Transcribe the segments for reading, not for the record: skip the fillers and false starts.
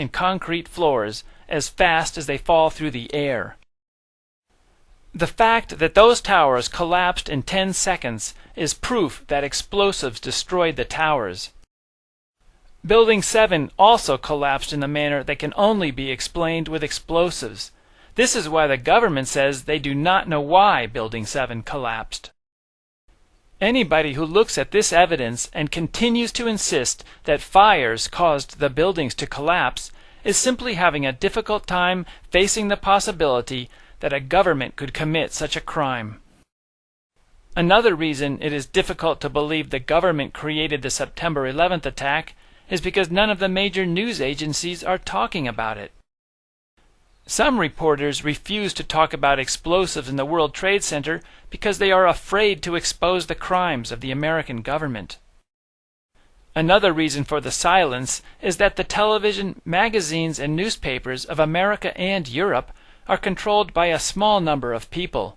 and concrete floors as fast as they fall through the air. The fact that those towers collapsed in 10 seconds is proof that explosives destroyed the towers. Building 7 also collapsed in a manner that can only be explained with explosives. This is why the government says they do not know why Building 7 collapsed. Anybody who looks at this evidence and continues to insist that fires caused the buildings to collapse is simply having a difficult time facing the possibility that a government could commit such a crime. Another reason it is difficult to believe the government created the September 11th attack is because none of the major news agencies are talking about it. Some reporters refuse to talk about explosives in the World Trade Center because they are afraid to expose the crimes of the American government. Another reason for the silence is that the television, magazines, and newspapers of America and Europe are controlled by a small number of people.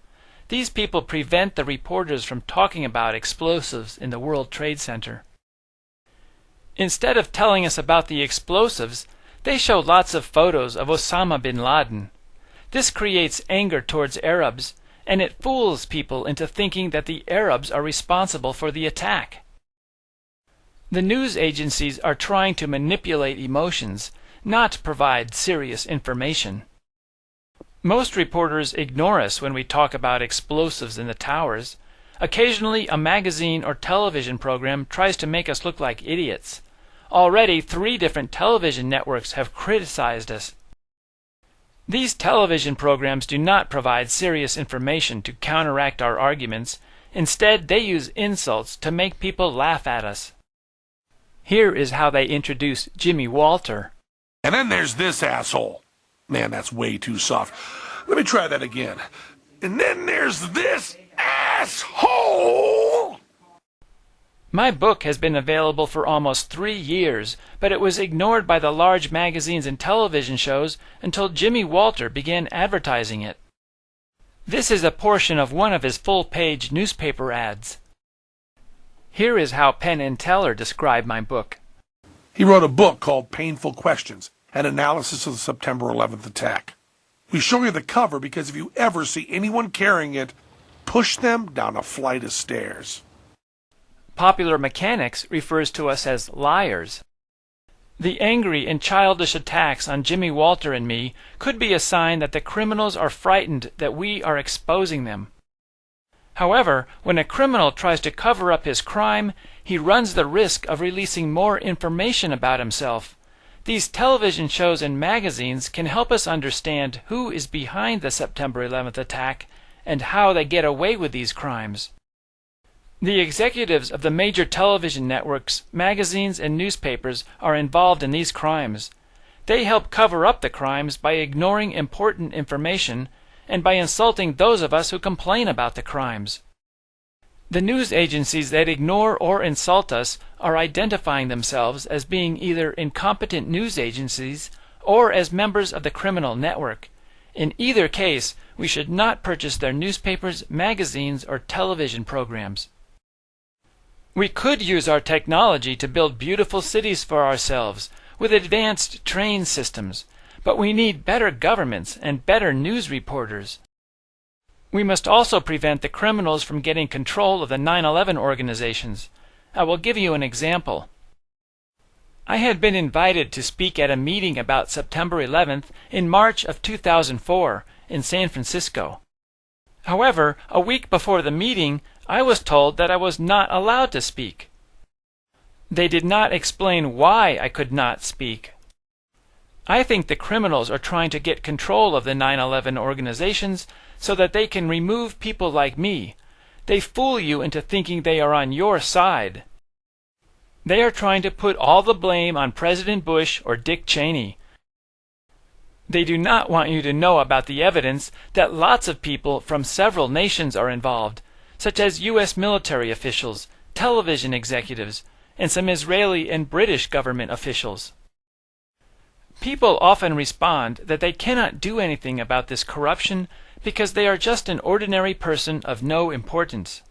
These people prevent the reporters from talking about explosives in the World Trade Center. Instead of telling us about the explosives, they show lots of photos of Osama bin Laden. This creates anger towards Arabs, and it fools people into thinking that the Arabs are responsible for the attack. The news agencies are trying to manipulate emotions, not provide serious information. Most reporters ignore us when we talk about explosives in the towers. Occasionally, a magazine or television program tries to make us look like idiots. Already, 3 different television networks have criticized us. These television programs do not provide serious information to counteract our arguments. Instead, they use insults to make people laugh at us. Here is how they introduce Jimmy Walter. And then there's this asshole. Man, that's way too soft. Let me try that again. And then there's this asshole. My book has been available for almost 3 years, but it was ignored by the large magazines and television shows until Jimmy Walter began advertising it. This is a portion of one of his full-page newspaper ads. Here is how Penn and Teller describe my book. He wrote a book called Painful Questions, an analysis of the September 11th attack. We show you the cover because if you ever see anyone carrying it, push them down a flight of stairs. Popular Mechanics refers to us as liars. The angry and childish attacks on Jimmy Walter and me could be a sign that the criminals are frightened that we are exposing them. However, when a criminal tries to cover up his crime, he runs the risk of releasing more information about himself. These television shows and magazines can help us understand who is behind the September 11th attack and how they get away with these crimes. The executives of the major television networks, magazines, and newspapers are involved in these crimes. They help cover up the crimes by ignoring important information and by insulting those of us who complain about the crimes. The news agencies that ignore or insult us are identifying themselves as being either incompetent news agencies or as members of the criminal network. In either case, we should not purchase their newspapers, magazines, or television programs. We could use our technology to build beautiful cities for ourselves with advanced train systems, but we need better governments and better news reporters. We must also prevent the criminals from getting control of the 9/11 organizations. I will give you an example. I had been invited to speak at a meeting about September 11th in March of 2004 in San Francisco. However, a week before the meeting, I was told that I was not allowed to speak. They did not explain why I could not speak. I think the criminals are trying to get control of the 9/11 organizations so that they can remove people like me. They fool you into thinking they are on your side. They are trying to put all the blame on President Bush or Dick Cheney. They do not want you to know about the evidence that lots of people from several nations are involved, such as U.S. military officials, television executives, and some Israeli and British government officials. People often respond that they cannot do anything about this corruption because they are just an ordinary person of no importance.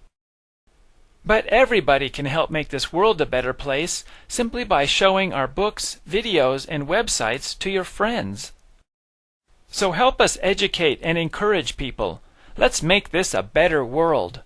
But everybody can help make this world a better place simply by showing our books, videos, and websites to your friends. So help us educate and encourage people. Let's make this a better world.